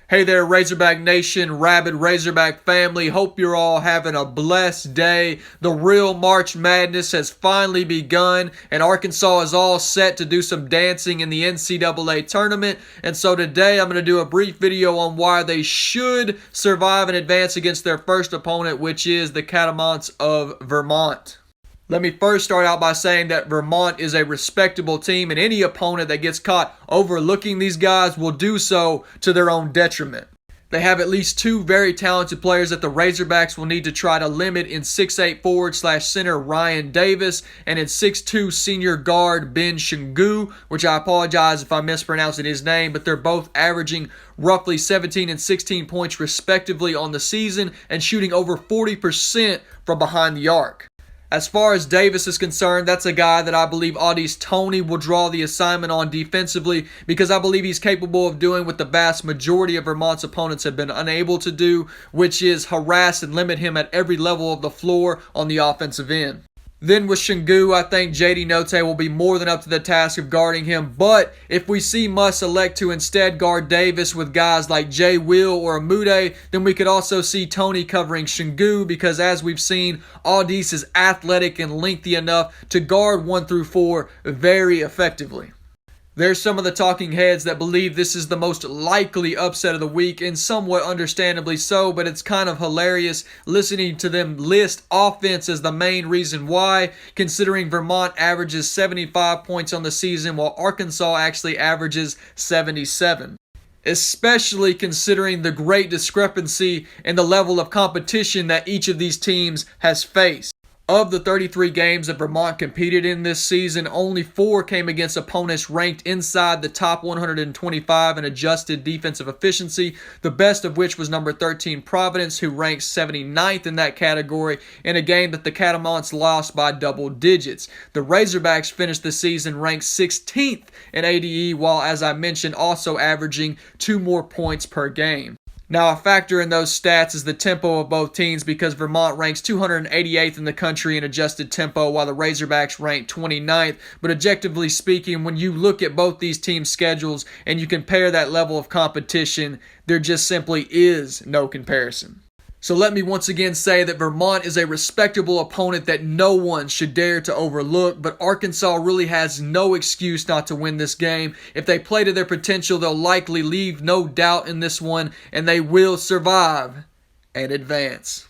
Hey there, Razorback Nation, rabid Razorback family. Hope you're all having a blessed day. The real March Madness has finally begun, and Arkansas is all set to do some dancing in the NCAA tournament. And so today I'm going to do a brief video on why they should survive and advance against their first opponent, which is the Catamounts of Vermont. Let me first start out by saying that Vermont is a respectable team, and any opponent that gets caught overlooking these guys will do so to their own detriment. They have at least two very talented players that the Razorbacks will need to try to limit in 6'8 forward/center Ryan Davis and in 6'2 senior guard Ben Shingu, which I apologize if I'm mispronouncing his name, but they're both averaging roughly 17 and 16 points respectively on the season and shooting over 40% from behind the arc. As far as Davis is concerned, that's a guy that I believe Au'Diese Toney will draw the assignment on defensively because I believe he's capable of doing what the vast majority of Vermont's opponents have been unable to do, which is harass and limit him at every level of the floor on the offensive end. Then with Shingu, I think J.D. Note will be more than up to the task of guarding him. But if we see Muss elect to instead guard Davis with guys like Jay Will or Amude, then we could also see Toney covering Shingu because as we've seen, Au'Diese is athletic and lengthy enough to guard 1 through 4 very effectively. There's some of the talking heads that believe this is the most likely upset of the week, and somewhat understandably so, but it's kind of hilarious listening to them list offense as the main reason why, considering Vermont averages 75 points on the season while Arkansas actually averages 77. Especially considering the great discrepancy in the level of competition that each of these teams has faced. Of the 33 games that Vermont competed in this season, only 4 came against opponents ranked inside the top 125 in adjusted defensive efficiency, the best of which was number 13 Providence, who ranks 79th in that category in a game that the Catamounts lost by double digits. The Razorbacks finished the season ranked 16th in ADE, while, as I mentioned, also averaging 2 more points per game. Now, a factor in those stats is the tempo of both teams because Vermont ranks 288th in the country in adjusted tempo while the Razorbacks rank 29th. But objectively speaking, when you look at both these teams' schedules and you compare that level of competition, there just simply is no comparison. So let me once again say that Vermont is a respectable opponent that no one should dare to overlook, but Arkansas really has no excuse not to win this game. If they play to their potential, they'll likely leave no doubt in this one, and they will survive and advance.